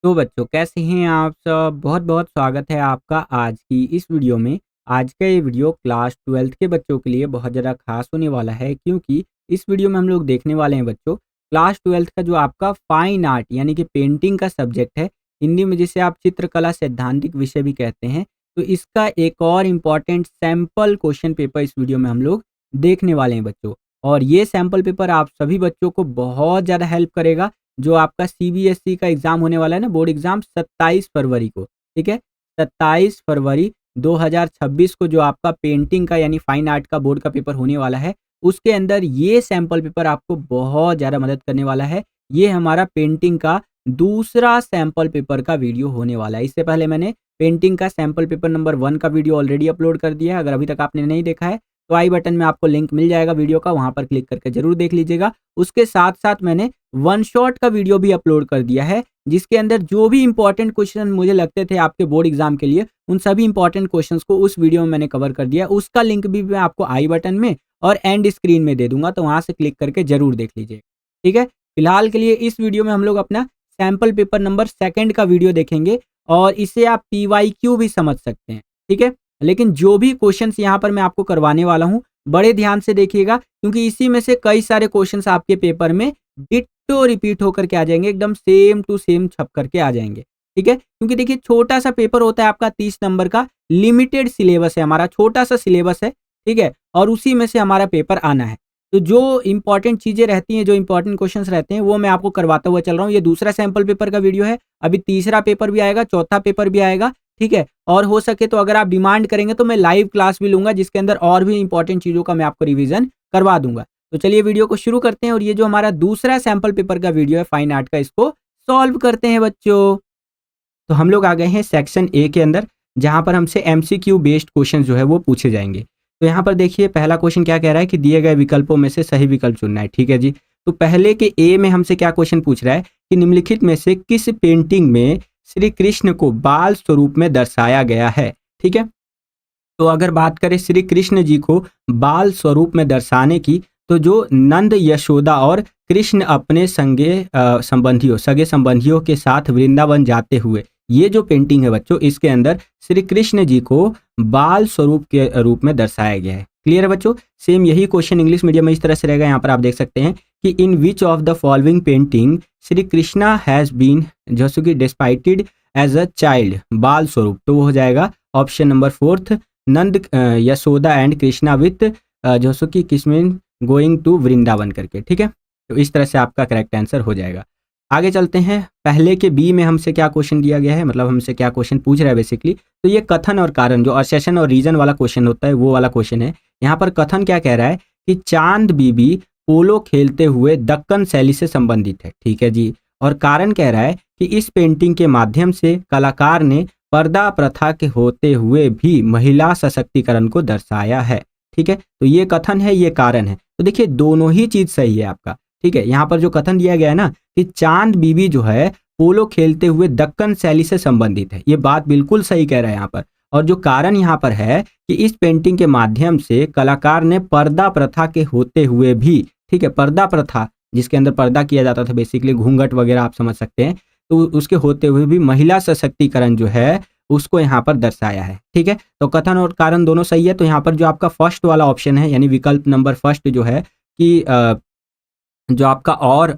तो बच्चों कैसे हैं आप सब। बहुत बहुत स्वागत है आपका आज की इस वीडियो में। आज का ये वीडियो क्लास 12th के बच्चों के लिए बहुत ज़्यादा खास होने वाला है, क्योंकि इस वीडियो में हम लोग देखने वाले हैं बच्चों क्लास 12th का जो आपका फाइन आर्ट यानी कि पेंटिंग का सब्जेक्ट है, हिंदी में जिसे आप चित्रकला सैद्धांतिक विषय भी कहते हैं। तो इसका एक और इम्पॉर्टेंट सैम्पल क्वेश्चन पेपर इस वीडियो में हम लोग देखने वाले हैं बच्चों। और ये सैम्पल पेपर आप सभी बच्चों को बहुत ज़्यादा हेल्प करेगा। जो आपका सीबीएसई का एग्ज़ाम होने वाला है ना, बोर्ड एग्ज़ाम 27 फरवरी को, ठीक है? 27 फरवरी 2026 को जो आपका पेंटिंग का यानी फाइन आर्ट का बोर्ड का पेपर होने वाला है, उसके अंदर ये सैंपल पेपर आपको बहुत ज़्यादा मदद करने वाला है। ये हमारा पेंटिंग का दूसरा सैंपल पेपर का वीडियो होने वाला है। इससे पहले मैंने पेंटिंग का सैंपल पेपर नंबर 1 का वीडियो ऑलरेडी अपलोड कर दिया है। अगर अभी तक आपने नहीं देखा है, तो आई बटन में आपको लिंक मिल जाएगा वीडियो का, वहाँ पर क्लिक करके ज़रूर देख लीजिएगा। उसके साथ-साथ मैंने वन शॉट का वीडियो भी अपलोड कर दिया है, जिसके अंदर जो भी इंपॉर्टेंट क्वेश्चन मुझे लगते थे आपके बोर्ड एग्जाम के लिए, उन सभी इंपॉर्टेंट क्वेश्चंस को उस वीडियो में मैंने कवर कर दिया है। उसका लिंक भी मैं आपको आई बटन में और एंड स्क्रीन में दे दूंगा, तो वहां से क्लिक करके जरूर देख लीजिए। ठीक है, फिलहाल के लिए इस वीडियो में हम लोग अपना सैंपल पेपर नंबर 2 का वीडियो देखेंगे और इसे आप पीवाईक्यू भी समझ सकते हैं। ठीक है, लेकिन जो भी क्वेश्चंस यहाँ पर मैं आपको करवाने वाला हूँ, बड़े ध्यान से देखिएगा, क्योंकि इसी में से कई सारे क्वेश्चंस आपके पेपर में डिट्टो रिपीट होकर के आ जाएंगे, एकदम सेम टू सेम छप करके आ जाएंगे। ठीक है, क्योंकि देखिए छोटा सा पेपर होता है आपका 30 नंबर का, लिमिटेड सिलेबस है हमारा, छोटा सा सिलेबस है। ठीक है, और उसी में से हमारा पेपर आना है। तो जो इंपॉर्टेंट चीजें रहती हैं, जो इंपॉर्टेंट क्वेश्चंस रहते हैं, वो मैं आपको करवाता हुआ चल रहा हूँ। ये दूसरा सैंपल पेपर का वीडियो है, अभी तीसरा पेपर भी आएगा, चौथा पेपर भी आएगा। ठीक है, और हो सके तो अगर आप डिमांड करेंगे तो मैं लाइव क्लास भी लूंगा, जिसके अंदर और भी इंपॉर्टेंट चीजों का मैं आपको रिवीजन करवा दूंगा। तो चलिए वीडियो को शुरू करते हैं और ये जो हमारा दूसरा सैंपल पेपर का वीडियो है फाइन आर्ट का, इसको सॉल्व करते हैं बच्चों। तो हम लोग आ गए हैं सेक्शन ए के अंदर, जहां पर हमसे एमसीक्यू बेस्ड क्वेश्चन जो है वो पूछे जाएंगे। तो यहाँ पर देखिए पहला क्वेश्चन क्या कह रहा है कि दिए गए विकल्पों में से सही विकल्प चुनना है। ठीक है जी, तो पहले के ए में हमसे क्या क्वेश्चन पूछ रहा है कि निम्नलिखित में से किस पेंटिंग में श्री कृष्ण को बाल स्वरूप में दर्शाया गया है। ठीक है, तो अगर बात करें श्री कृष्ण जी को बाल स्वरूप में दर्शाने की, तो जो नंद यशोदा और कृष्ण अपने सगे संबंधियों के साथ वृंदावन जाते हुए, ये जो पेंटिंग है बच्चों, इसके अंदर श्री कृष्ण जी को बाल स्वरूप के रूप में दर्शाया गया है। क्लियर है बच्चों। सेम यही क्वेश्चन इंग्लिश मीडियम में इस तरह से रहेगा। यहाँ पर आप देख सकते हैं कि in which of the following painting Shri Krishna has been जैसे कि डिस्पाइटेड एज अ चाइल्ड, बाल स्वरूप, तो वो हो जाएगा option number 4, Nand Yashoda and Krishna with जैसे कि किसमें गोइंग टू वृंदावन करके। ठीक है, तो इस तरह से आपका करेक्ट आंसर हो जाएगा। आगे चलते हैं, पहले के बी में हमसे क्या क्वेश्चन दिया गया है, मतलब हमसे क्या क्वेश्चन पूछ रहा है बेसिकली। तो ये कथन और कारण, जो असर्शन और रीजन वाला क्वेश्चन होता है, वो वाला क्वेश्चन है। यहाँ पर कथन क्या कह रहा है कि चांद बीबी पोलो खेलते हुए दक्कन शैली से संबंधित है। ठीक है जी, और कारण कह रहा है कि इस पेंटिंग के माध्यम से कलाकार ने पर्दा प्रथा के होते हुए भी महिला सशक्तिकरण को दर्शाया है। ठीक है, तो ये कथन है, ये कारण है। तो देखिए दोनों ही चीज सही है आपका। ठीक है, यहाँ पर जो कथन दिया गया है ना कि चांद बीबी जो है पोलो खेलते हुए दक्कन शैली से संबंधित है, ये बात बिल्कुल सही कह रहा है यहाँ पर। और जो कारण यहाँ पर है कि इस पेंटिंग के माध्यम से कलाकार ने पर्दा प्रथा के होते हुए भी, ठीक है, पर्दा प्रथा जिसके अंदर पर्दा किया जाता था, बेसिकली घूंघट वगैरह आप समझ सकते हैं, तो उसके होते हुए भी महिला सशक्तिकरण जो है उसको यहाँ पर दर्शाया है। ठीक है, तो कथन और कारण दोनों सही है। तो यहाँ पर जो आपका फर्स्ट वाला ऑप्शन है, यानी विकल्प नंबर फर्स्ट जो है कि जो आपका और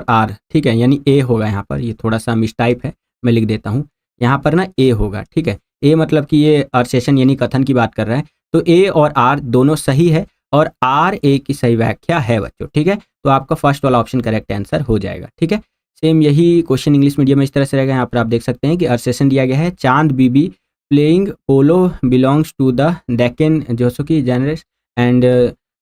आर, ठीक है, यानी ए होगा। यहाँ पर ये थोड़ा सा मिसटाइप है, मैं लिख देता हूँ यहाँ पर ना, ए होगा। ठीक है, ए मतलब कि ये अर्सेशन यानी कथन की बात कर रहा है, तो ए और आर दोनों सही है और आर ए की सही व्याख्या है बच्चों। ठीक है, तो आपका फर्स्ट वाला ऑप्शन करेक्ट आंसर हो जाएगा। ठीक है, सेम यही क्वेश्चन इंग्लिश मीडियम में इस तरह से रहेगा। यहाँ पर आप देख सकते हैं कि अर्सेशन दिया गया है, Chand Bibi playing polo belongs to the Deccan जैसो की जनरेशन, एंड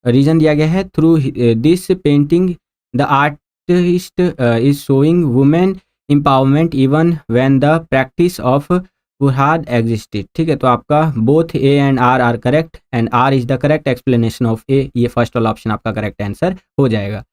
रीजन दिया गया है through this painting the artist is showing women empowerment even when the practice of वुहाद एग्जिस्टेड। ठीक है, तो आपका both a and r correct and r is the correct explanation of a, ये first वाला ऑप्शन आपका करेक्ट आंसर हो जाएगा।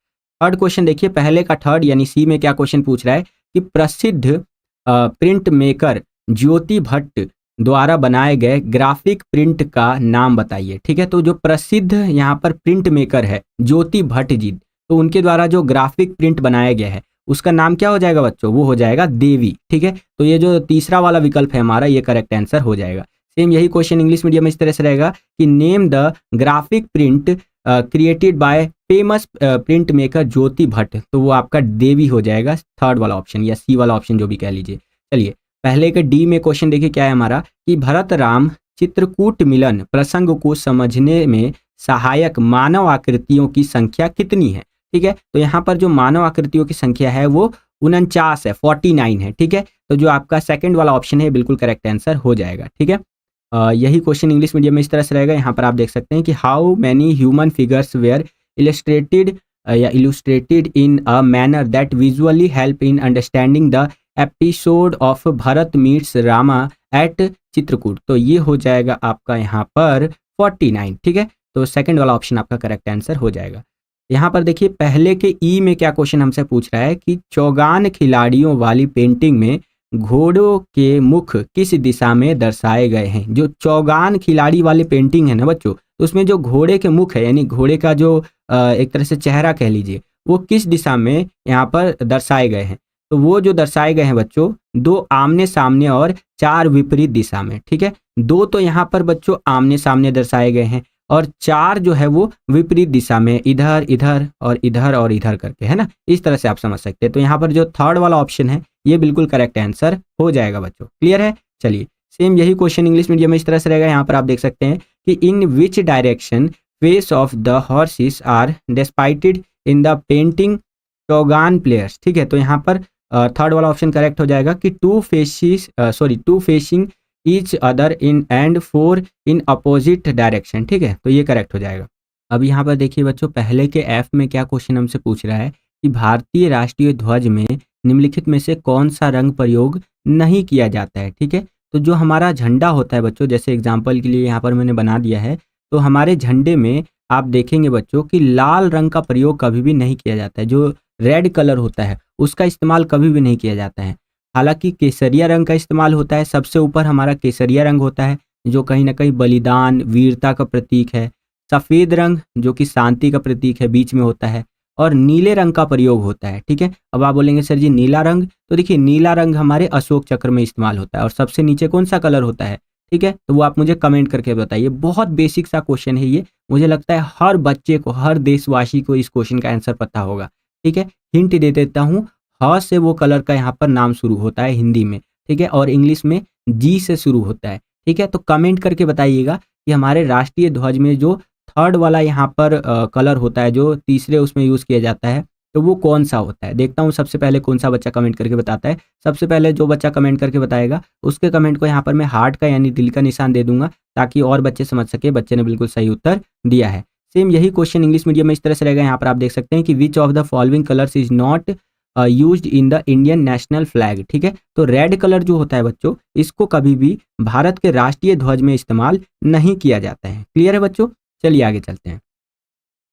थर्ड क्वेश्चन देखिए, पहले का थर्ड यानी सी में क्या क्वेश्चन पूछ रहा है कि प्रसिद्ध प्रिंट मेकर ज्योति भट्ट द्वारा बनाए गए ग्राफिक प्रिंट का नाम बताइए। ठीक है, तो जो प्रसिद्ध यहाँ पर प्रिंट मेकर है ज्योति भट्ट जी, तो उनके द्वारा जो ग्राफिक प्रिंट बनाया गया है उसका नाम क्या हो जाएगा बच्चों, वो हो जाएगा देवी। ठीक है, तो ये जो तीसरा वाला विकल्प है हमारा, ये करेक्ट आंसर हो जाएगा। सेम यही क्वेश्चन इंग्लिश मीडियम में इस तरह से रहेगा कि name the graphic print created by famous print maker Jyoti Bhatt, तो वो आपका देवी हो जाएगा, थर्ड वाला ऑप्शन या सी वाला ऑप्शन जो भी कह लीजिए। चलिए पहले के डी में क्वेश्चन देखिए क्या है हमारा कि भरत राम चित्रकूट मिलन प्रसंग को समझने में सहायक मानव आकृतियों की संख्या कितनी है। ठीक है, तो यहाँ पर जो मानव आकृतियों की संख्या है वो 49 है, 49 है। ठीक है, तो जो आपका सेकंड वाला ऑप्शन है बिल्कुल करेक्ट आंसर हो जाएगा। ठीक है, यही क्वेश्चन इंग्लिश मीडियम में इस तरह से रहेगा। यहाँ पर आप देख सकते हैं कि how many human figures were illustrated या illustrated in a manner that visually help in understanding the episode of Bharat meets Rama at Chitrakoot, तो ये हो जाएगा आपका यहाँ पर 49। ठीक है, तो सेकंड वाला ऑप्शन आपका करेक्ट आंसर हो जाएगा। यहाँ पर देखिए पहले के ई में क्या क्वेश्चन हमसे पूछ रहा है कि चौगान खिलाड़ियों वाली पेंटिंग में घोड़ों के मुख किस दिशा में दर्शाए गए हैं। जो चौगान खिलाड़ी वाली पेंटिंग है ना बच्चों, तो उसमें जो घोड़े के मुख है यानी घोड़े का जो एक तरह से चेहरा कह लीजिए, वो किस दिशा में यहाँ पर दर्शाए गए हैं। तो वो जो दर्शाए गए हैं बच्चों, 2 आमने सामने और 4 विपरीत दिशा में। ठीक है, 2 तो यहाँ पर बच्चों आमने सामने दर्शाए गए हैं और 4 जो है वो विपरीत दिशा में, इधर इधर और इधर करके, है ना। इस तरह से आप समझ सकते हैं। तो यहाँ पर जो थर्ड वाला ऑप्शन है ये बिल्कुल करेक्ट आंसर हो जाएगा बच्चों। क्लियर है। चलिए सेम यही क्वेश्चन इंग्लिश मीडियम में इस तरह से रहेगा। यहाँ पर आप देख सकते हैं कि in which direction face of the horses are depicted in the painting Chaugan players. ठीक है, तो यहाँ पर थर्ड वाला ऑप्शन करेक्ट हो जाएगा कि two facing each other in and 4 in opposite direction. ठीक है, तो ये करेक्ट हो जाएगा। अब यहाँ पर देखिए बच्चों पहले के एफ में क्या क्वेश्चन हमसे पूछ रहा है कि भारतीय राष्ट्रीय ध्वज में निम्नलिखित में से कौन सा रंग प्रयोग नहीं किया जाता है। ठीक है, तो जो हमारा झंडा होता है बच्चों, जैसे एग्जाम्पल के लिए यहाँ पर मैंने बना दिया है, तो हमारे झंडे में आप देखेंगे बच्चों कि लाल रंग का प्रयोग कभी भी नहीं किया जाता है। जो रेड कलर होता है उसका इस्तेमाल कभी भी नहीं किया जाता है। हालांकि केसरिया रंग का इस्तेमाल होता है, सबसे ऊपर हमारा केसरिया रंग होता है जो कहीं ना कहीं बलिदान वीरता का प्रतीक है। सफ़ेद रंग जो कि शांति का प्रतीक है बीच में होता है, और नीले रंग का प्रयोग होता है। ठीक है, अब आप बोलेंगे सर जी नीला रंग, तो देखिए नीला रंग हमारे अशोक चक्र में इस्तेमाल होता है। और सबसे नीचे कौन सा कलर होता है, ठीक है, तो वो आप मुझे कमेंट करके बताइए। बहुत बेसिक सा क्वेश्चन है ये, मुझे लगता है हर बच्चे को, हर देशवासी को इस क्वेश्चन का आंसर पता होगा। ठीक है, हिंट दे देता हूँ, ह से वो कलर का यहाँ पर नाम शुरू होता है हिंदी में। ठीक है, और इंग्लिश में जी से शुरू होता है। ठीक है, तो कमेंट करके बताइएगा कि हमारे राष्ट्रीय ध्वज में जो थर्ड वाला यहाँ पर कलर होता है, जो तीसरे उसमें यूज़ किया जाता है, तो वो कौन सा होता है। देखता हूँ सबसे पहले कौन सा बच्चा कमेंट करके बताता है। सबसे पहले जो बच्चा कमेंट करके बताएगा उसके कमेंट को यहाँ पर मैं हार्ट का यानी दिल का निशान दे दूंगा, ताकि और बच्चे समझ सके बच्चे ने बिल्कुल सही उत्तर दिया है। सेम यही क्वेश्चन इंग्लिश मीडियम में इस तरह से रहेगा। यहाँ पर आप देख सकते हैं कि विच of the following colours is not used in the Indian national flag. ठीक है, तो रेड कलर जो होता है बच्चों, इसको कभी भी भारत के राष्ट्रीय ध्वज में इस्तेमाल नहीं किया जाता है। क्लियर है बच्चों। चलिए आगे चलते हैं।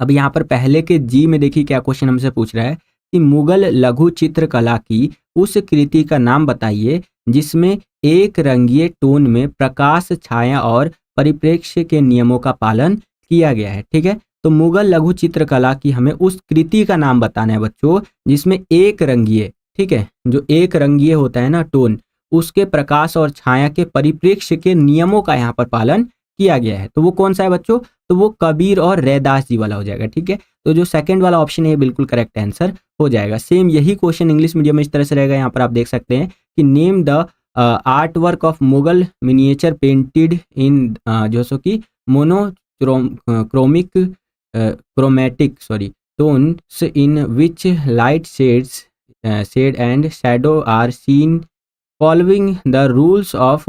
अब यहाँ पर पहले के जी में देखिए क्या क्वेश्चन हमसे पूछ रहा है कि मुगल लघु चित्रकला की उस कृति का नाम बताइए जिसमें एक रंगीय टोन में प्रकाश, छाया और परिप्रेक्ष्य के नियमों का पालन किया गया है। ठीक है, तो मुगल लघु चित्रकला की हमें उस कृति का नाम बताना है बच्चों जिसमें एक रंगीय, ठीक है, जो एक रंगीय होता है ना टोन, उसके प्रकाश और छाया के परिप्रेक्ष्य के नियमों का यहाँ पर पालन किया गया है। तो वो कौन सा है बच्चों, तो वो कबीर और रैदास जी वाला हो जाएगा। ठीक है, तो जो सेकंड वाला ऑप्शन है बिल्कुल करेक्ट आंसर हो जाएगा। सेम यही क्वेश्चन इंग्लिश मीडियम में इस तरह से रहेगा। यहाँ पर आप देख सकते हैं कि name the art work of Mughal miniature painted in जो सो कि monochromic tones in which light shade and shadow are seen following the rules of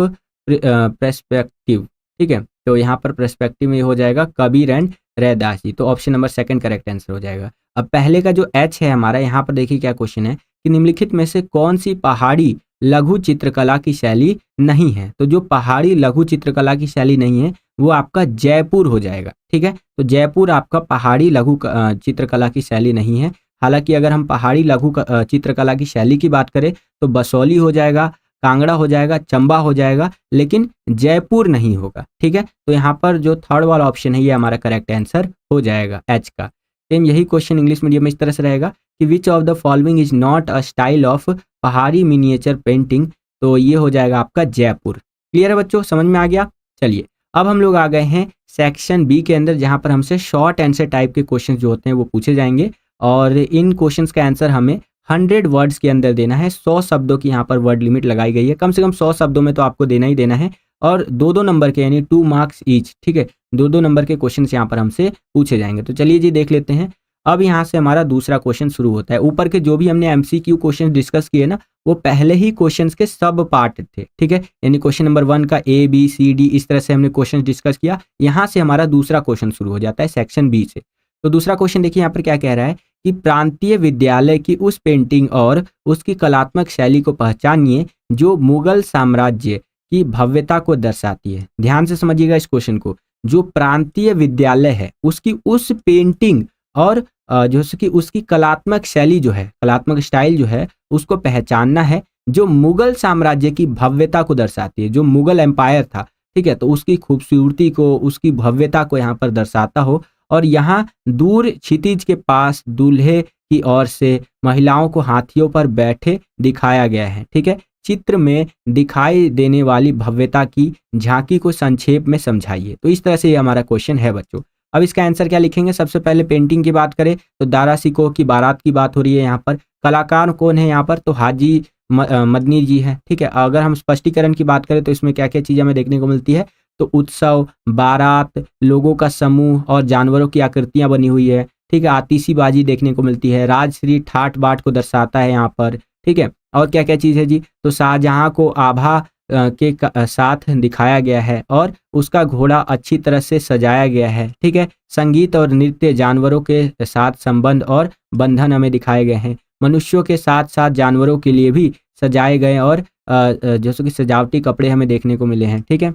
perspective. ठीक है, तो यहाँ पर पर्सपेक्टिव में हो जाएगा कबीर एंड रैदास जी, तो option number second correct answer हो जाएगा। अब पहले का जो एच है हमारा, यहाँ पर देखिए क्या क्वेश्चन है कि निम्नलिखित में से कौन सी पहाड़ी लघु चित्रकला की शैली नहीं है। तो जो पहाड़ी लघु चित्रकला की शैली नहीं है वो आपका जयपुर हो जाएगा। ठीक है, तो जयपुर आपका पहाड़ी लघु चित्रकला की शैली नहीं है। हालांकि अगर हम पहाड़ी लघु चित्रकला की शैली की बात करें तो बसौली हो जाएगा, कांगड़ा हो जाएगा, चंबा हो जाएगा, लेकिन जयपुर नहीं होगा। ठीक है, तो यहाँ पर जो थर्ड वाला ऑप्शन है ये हमारा करेक्ट आंसर हो जाएगा एच का। सेम यही क्वेश्चन इंग्लिश मीडियम में इस तरह से रहेगा कि विच of the following is not a style of पहाड़ी मिनिएचर पेंटिंग, तो ये हो जाएगा आपका जयपुर। क्लियर है बच्चों, समझ में आ गया। चलिए अब हम लोग आ गए हैं सेक्शन बी के अंदर, जहां पर हमसे शॉर्ट आंसर टाइप के क्वेश्चन जो होते हैं वो पूछे जाएंगे और इन क्वेश्चंस का आंसर हमें 100 वर्ड्स के अंदर देना है। 100 शब्दों की यहाँ पर वर्ड लिमिट लगाई गई है, कम से कम 100 शब्दों में तो आपको देना ही देना है और 2-2 नंबर के यानी 2 मार्क्स ईच, ठीक है। 2-2 नंबर के क्वेश्चन यहाँ पर हमसे पूछे जाएंगे। तो चलिए जी देख लेते हैं। अब यहाँ से हमारा दूसरा क्वेश्चन शुरू होता है। ऊपर के जो भी हमने एमसीक्यू क्वेश्चन डिस्कस किए ना, वो पहले ही क्वेश्चंस के सब पार्ट थे, ठीक है। यानी क्वेश्चन नंबर 1 का ए बी सी डी इस तरह से हमने क्वेश्चन डिस्कस किया। यहाँ से हमारा दूसरा क्वेश्चन शुरू हो जाता है सेक्शन बी से। तो दूसरा क्वेश्चन देखिए यहाँ पर क्या कह रहा है कि प्रांतीय विद्यालय की उस पेंटिंग और उसकी कलात्मक शैली को पहचानिए जो मुगल साम्राज्य की भव्यता को दर्शाती है। ध्यान से समझिएगा इस क्वेश्चन को। जो प्रांतीय विद्यालय है उसकी उस पेंटिंग और जो कि उसकी कलात्मक शैली जो है, कलात्मक स्टाइल जो है, उसको पहचानना है जो मुगल साम्राज्य की भव्यता को दर्शाती है। जो मुगल एम्पायर था, ठीक है, तो उसकी खूबसूरती को, उसकी भव्यता को यहाँ पर दर्शाता हो। और यहाँ दूर क्षितिज के पास दूल्हे की ओर से महिलाओं को हाथियों पर बैठे दिखाया गया है, ठीक है। चित्र में दिखाई देने वाली भव्यता की झांकी को संक्षेप में समझाइए। तो इस तरह से ये हमारा क्वेश्चन है बच्चों। अब इसका आंसर क्या लिखेंगे? सबसे पहले पेंटिंग की बात करें तो दारा सिकोह की बारात की बात हो रही है यहाँ पर। कलाकार कौन है यहाँ पर? तो हाजी मदनी जी है, ठीक है। अगर हम स्पष्टीकरण की बात करें तो इसमें क्या क्या चीज़ हमें देखने को मिलती है? तो उत्सव, बारात, लोगों का समूह और जानवरों की आकृतियां बनी हुई है, ठीक है। आतिशीबाजी देखने को मिलती है। राजश्री ठाट बाट को दर्शाता है यहाँ पर, ठीक है। और क्या क्या चीज़ है जी? तो शाहजहां को आभा के साथ दिखाया गया है और उसका घोड़ा अच्छी तरह से सजाया गया है, ठीक है। संगीत और नृत्य, जानवरों के साथ संबंध और बंधन हमें दिखाए गए हैं। मनुष्यों के साथ साथ जानवरों के लिए भी सजाए गए और जैसे कि सजावटी कपड़े हमें देखने को मिले हैं, ठीक है।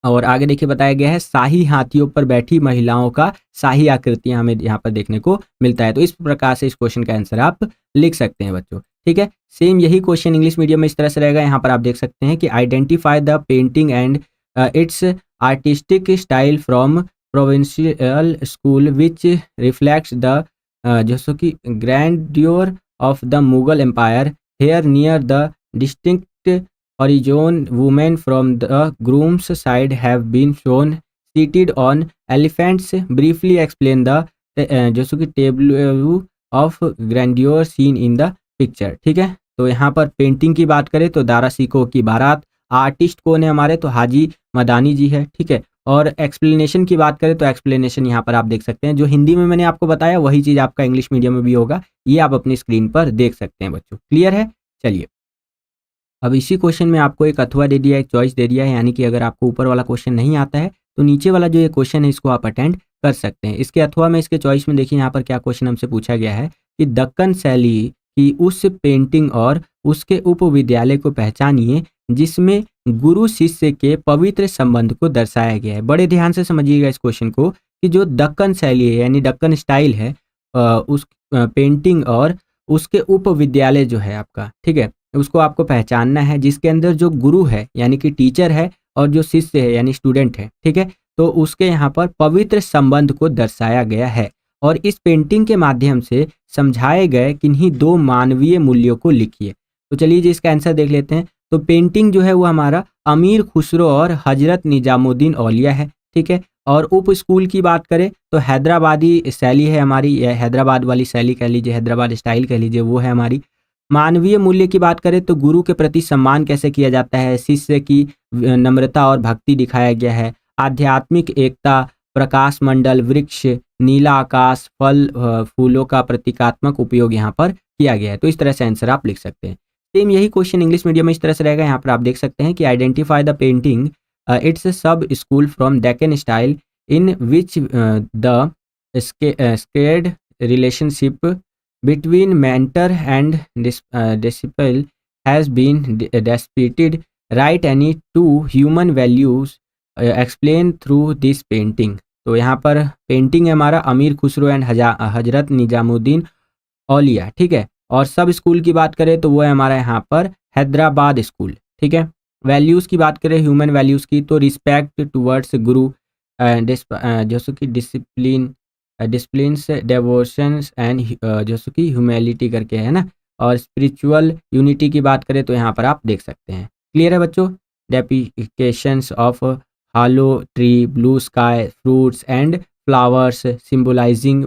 और आगे देखिए बताया गया है शाही हाथियों पर बैठी महिलाओं का शाही आकृतियां हमें यहाँ पर देखने को मिलता है। तो इस प्रकार से इस क्वेश्चन का आंसर आप लिख सकते हैं बच्चों, ठीक है। सेम यही क्वेश्चन इंग्लिश मीडियम में इस तरह से रहेगा। यहाँ पर आप देख सकते हैं कि identify the painting and its artistic style from provincial school which reflects the जैसे कि grandeur of the Mughal empire hair near the distinct horizon women from the groom's side have been shown seated on elephants. Briefly explain the जैसे कि tableau of grandeur seen in the picture, ठीक है। तो यहाँ पर painting की बात करें तो दारा सिकोह की बारात। आर्टिस्ट कौन है हमारे? तो हाजी मदानी जी है, ठीक है। और एक्सप्लेनेशन की बात करें तो एक्सप्लेनेशन यहाँ पर आप देख सकते हैं। जो हिंदी में मैंने आपको बताया वही चीज़ आपका इंग्लिश मीडियम में भी होगा। ये आप अपनी स्क्रीन पर देख सकते हैं बच्चों। क्लियर है? चलिए अब इसी क्वेश्चन में आपको एक अथवा दे दिया है, एक चॉइस दे दिया है, यानी कि अगर आपको ऊपर वाला क्वेश्चन नहीं आता है तो नीचे वाला जो ये क्वेश्चन है इसको आप अटेंड कर सकते हैं। इसके अथवा में इसके चॉइस में देखिए यहाँ पर क्या क्वेश्चन हमसे पूछा गया है कि दक्कन शैली की उस पेंटिंग और उसके उपविद्यालय को पहचानिए जिसमें गुरु शिष्य के पवित्र संबंध को दर्शाया गया है। बड़े ध्यान से समझिएगा इस क्वेश्चन को कि जो दक्कन शैली है यानी दक्कन स्टाइल है, उस पेंटिंग और उसके उपविद्यालय जो है आपका, ठीक है, उसको आपको पहचानना है जिसके अंदर जो गुरु है यानी कि टीचर है और जो शिष्य है यानी स्टूडेंट है, ठीक है, तो उसके यहाँ पर पवित्र संबंध को दर्शाया गया है। और इस पेंटिंग के माध्यम से समझाए गए किन्हीं दो मानवीय मूल्यों को लिखिए। तो चलिए जी इसका आंसर देख लेते हैं। तो पेंटिंग जो है वो हमारा अमीर खुसरो और हजरत निजामुद्दीन औलिया है, ठीक है। और उप स्कूल की बात करें तो हैदराबादी शैली है हमारी, हैदराबाद वाली शैली कह लीजिए, हैदराबाद स्टाइल कह लीजिए, वो है हमारी। मानवीय मूल्य की बात करें तो गुरु के प्रति सम्मान कैसे किया जाता है, शिष्य की नम्रता और भक्ति दिखाया गया है। आध्यात्मिक एकता, प्रकाश मंडल, वृक्ष, नीला आकाश, फल फूलों का प्रतीकात्मक उपयोग यहाँ पर किया गया है। तो इस तरह से आंसर आप लिख सकते हैं। सेम यही क्वेश्चन इंग्लिश मीडियम में इस तरह से रहेगा। यहाँ पर आप देख सकते हैं कि आइडेंटिफाई द पेंटिंग इट्स सब school from Deccan style in which the scared relationship between mentor and disciple has been depicted. Write any two human values explain through this painting. तो यहाँ पर पेंटिंग है हमारा अमीर खुसरो एंड हजरत निजामुद्दीन औलिया, ठीक है। और सब स्कूल की बात करें तो वो है हमारा यहाँ पर हैदराबाद स्कूल, ठीक है। वैल्यूज़ की बात करें ह्यूमन वैल्यूज़ की तो रिस्पेक्ट टुवर्ड्स गुरु, जैसे कि डिसिप्लिन, डिसिप्लिन्स, डेवोशंस एंड जैसे कि ह्यूमैलिटी करके है ना, और स्पिरिचुअल यूनिटी की बात करें तो यहाँ पर आप देख सकते हैं। क्लियर है बच्चों? Depictions of halo tree, blue sky, fruits and flowers symbolizing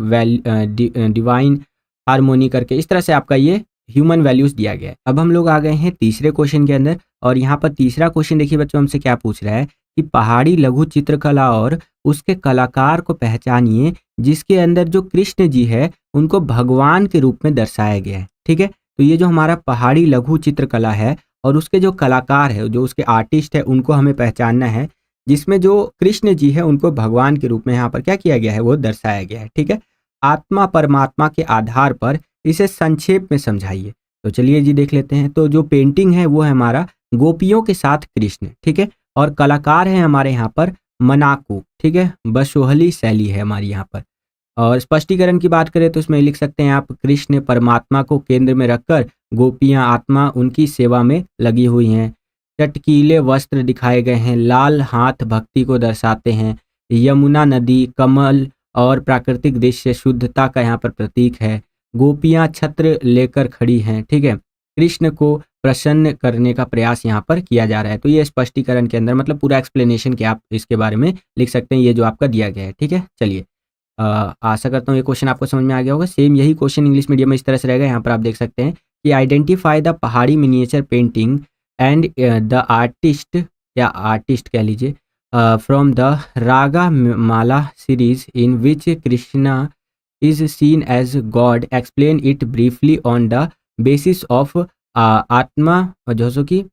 divine harmony करके इस तरह से आपका ये ह्यूमन वैल्यूज दिया गया है। अब हम लोग आ गए हैं तीसरे क्वेश्चन के अंदर, और यहाँ पर तीसरा क्वेश्चन देखिए बच्चों हमसे क्या पूछ रहा है कि पहाड़ी लघु चित्रकला और उसके कलाकार को पहचानिए जिसके अंदर जो कृष्ण जी है उनको भगवान के रूप में दर्शाया गया है। ठीक है, तो ये जो हमारा पहाड़ी लघु चित्रकला है और उसके जो कलाकार है, जो उसके आर्टिस्ट है, उनको हमें पहचानना है, जिसमें जो कृष्ण जी है उनको भगवान के रूप में यहाँ पर क्या किया गया है, वो दर्शाया गया है। ठीक है, आत्मा परमात्मा के आधार पर इसे संक्षेप में समझाइए। तो चलिए जी देख लेते हैं। तो जो पेंटिंग है वो है हमारा गोपियों के साथ कृष्ण। ठीक है, और कलाकार है हमारे यहाँ पर मनाकू। ठीक है, बसोहली शैली है हमारी यहाँ पर। और स्पष्टीकरण की बात करें तो इसमें लिख सकते हैं आप, कृष्ण परमात्मा को केंद्र में रखकर गोपियां आत्मा उनकी सेवा में लगी हुई हैं। चटकीले वस्त्र दिखाए गए हैं, लाल हाथ भक्ति को दर्शाते हैं। यमुना नदी, कमल और प्राकृतिक दृश्य शुद्धता का यहाँ पर प्रतीक है। गोपियां छत्र लेकर खड़ी हैं। ठीक है, कृष्ण को प्रसन्न करने का प्रयास यहाँ पर किया जा रहा है। तो ये स्पष्टीकरण के अंदर मतलब पूरा एक्सप्लेनेशन के आप इसके बारे में लिख सकते हैं, ये जो आपका दिया गया है। ठीक है, चलिए आशा करता हूँ ये क्वेश्चन आपको समझ में आ गया होगा। सेम यही क्वेश्चन इंग्लिश मीडियम में इस तरह से रहेगा। यहाँ पर आप देख सकते हैं कि identify the Pahari miniature painting and the artist या आर्टिस्ट कह लीजिए from the raga mala series in which Krishna is seen as god, explain it briefly on the basis of atma जो सो कि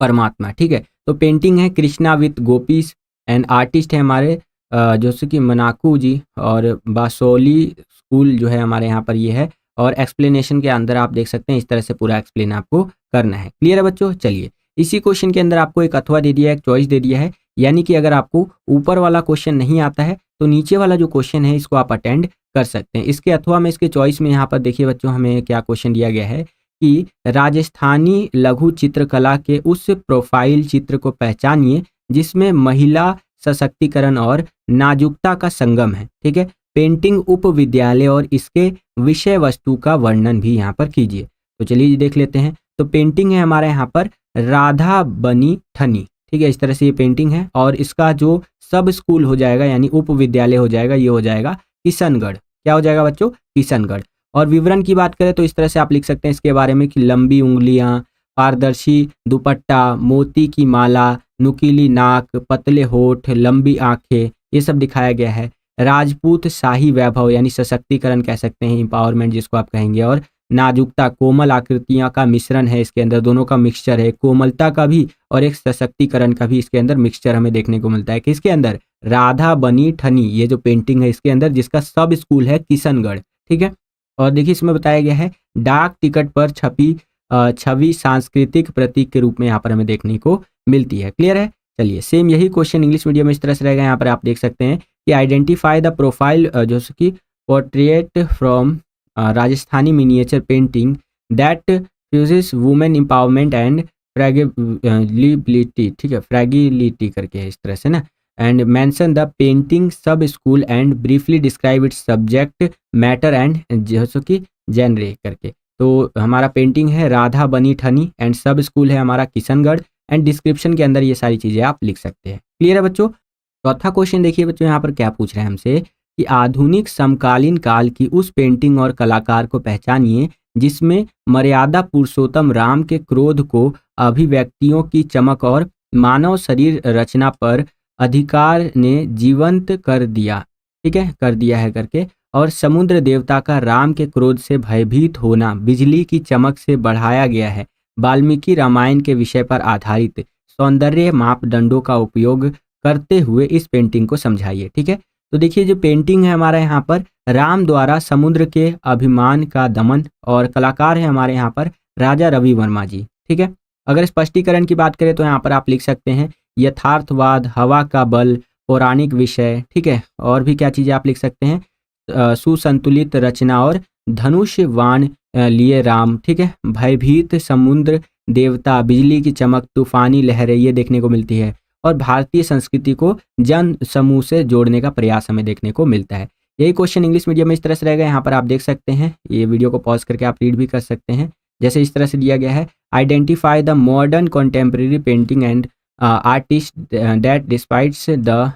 परमात्मा। ठीक है, तो पेंटिंग है Krishna with gopis and artist है हमारे जैसे कि मनाकू जी, और बासोली स्कूल जो है हमारे यहाँ पर ये है। और एक्सप्लेनेशन के अंदर आप देख सकते हैं इस तरह से पूरा एक्सप्लेन आपको करना है। क्लियर है बच्चों? चलिए, इसी क्वेश्चन के अंदर आपको एक अथवा दे दिया है, एक चॉइस दे दिया है, यानी कि अगर आपको ऊपर वाला क्वेश्चन नहीं आता है तो नीचे वाला जो क्वेश्चन है इसको आप अटेंड कर सकते हैं। इसके अथवा में इसके चॉइस में यहाँ पर देखिए बच्चों हमें क्या क्वेश्चन दिया गया है कि राजस्थानी लघु चित्रकला के उस प्रोफाइल चित्र को पहचानिए जिसमें महिला सशक्तिकरण और नाजुकता का संगम है। ठीक है, पेंटिंग उप विद्यालय और इसके विषय वस्तु का वर्णन भी यहाँ पर कीजिए। तो चलिए देख लेते हैं। तो पेंटिंग है हमारे यहाँ पर राधा बनी ठनी। ठीक है, इस तरह से ये पेंटिंग है, और इसका जो सब स्कूल हो जाएगा यानी उप विद्यालय हो जाएगा, ये हो जाएगा किशनगढ़। क्या हो जाएगा बच्चों? किशनगढ़। और विवरण की बात करें तो इस तरह से आप लिख सकते हैं इसके बारे में कि लंबी उंगलियां, पारदर्शी दुपट्टा, मोती की माला, नुकीली नाक, पतले होठ, लंबी आंखें, ये सब दिखाया गया है। राजपूत शाही वैभव यानी सशक्तिकरण कह सकते हैं, इंपावरमेंट जिसको आप कहेंगे, और नाजुकता, कोमल आकृतियां का मिश्रण है इसके अंदर, दोनों का मिक्सचर है, कोमलता का भी और एक सशक्तिकरण का भी इसके अंदर मिक्सचर हमें देखने को मिलता है। किसके अंदर? राधा बनी ठनी, ये जो पेंटिंग है इसके अंदर, जिसका सब स्कूल है किशनगढ़। ठीक है, और देखिए इसमें बताया गया है डाक टिकट पर छपी छवि सांस्कृतिक प्रतीक के रूप में यहाँ पर हमें देखने को मिलती है। क्लियर है? चलिए, सेम यही क्वेश्चन इंग्लिश मीडियम में इस तरह से रहेगा। यहाँ पर आप देख सकते हैं कि आइडेंटिफाई द प्रोफाइल जो कि portrait from Rajasthani miniature painting that fuses women empowerment and fragility. ठीक है, फ्रैगिलिटी करके है इस तरह से ना, and mention the painting sub school and briefly describe its subject matter and जैसे कि जेनरे करके। तो हमारा पेंटिंग है राधा बनी ठनी एंड सब स्कूल है हमारा किशनगढ़, एंड डिस्क्रिप्शन के अंदर ये सारी चीज़ें आप लिख सकते हैं। क्लियर है बच्चों? चौथा क्वेश्चन देखिए बच्चों यहाँ पर क्या पूछ रहे हैं हमसे कि आधुनिक समकालीन काल की उस पेंटिंग और कलाकार को पहचानिए जिसमें मर्यादा पुरुषोत्तम राम के क्रोध को, अभिव्यक्तियों की चमक और मानव शरीर रचना पर अधिकार ने जीवंत कर दिया। ठीक है, कर दिया है करके, और समुद्र देवता का राम के क्रोध से भयभीत होना बिजली की चमक से बढ़ाया गया है। वाल्मीकि रामायण के विषय पर आधारित सौंदर्य मापदंडों का उपयोग करते हुए इस पेंटिंग को समझाइए। ठीक है, तो देखिए जो पेंटिंग है हमारा यहाँ पर राम द्वारा समुद्र के अभिमान का दमन, और कलाकार है हमारे यहाँ पर राजा रवि वर्मा जी। ठीक है, अगर स्पष्टीकरण की बात करें तो यहाँ पर आप लिख सकते हैं यथार्थवाद, हवा का बल, पौराणिक विषय। ठीक है, और भी क्या चीज़ें आप लिख सकते हैं, सुसंतुलित रचना और धनुष वाण लिए राम। ठीक है, भयभीत समुद्र देवता, बिजली की चमक, तूफानी लहरें ये देखने को मिलती है, और भारतीय संस्कृति को जन समूह से जोड़ने का प्रयास हमें देखने को मिलता है। यही क्वेश्चन इंग्लिश मीडियम में इस तरह से रहेगा। यहाँ पर आप देख सकते हैं, ये वीडियो को पॉज करके आप रीड भी कर सकते हैं। जैसे इस तरह से दिया गया है, identify the modern contemporary painting and artist that depicts the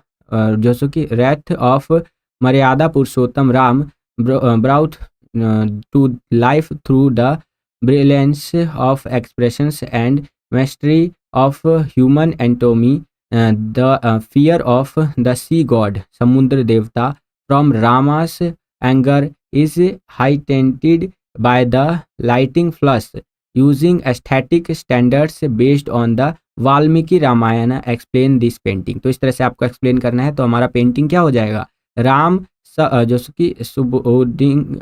जैसे कि wrath of Maryada Purushottam Ram brought to life through the brilliance of expressions and mastery of human anatomy, the fear of the sea god समुद्र देवता from Rama's anger is heightened by the lighting flush using aesthetic standards based on the Valmiki Ramayana explain this painting. तो इस तरह से आपको explain करना है। तो हमारा पेंटिंग क्या हो जाएगा, राम जो कि सुबुदिंग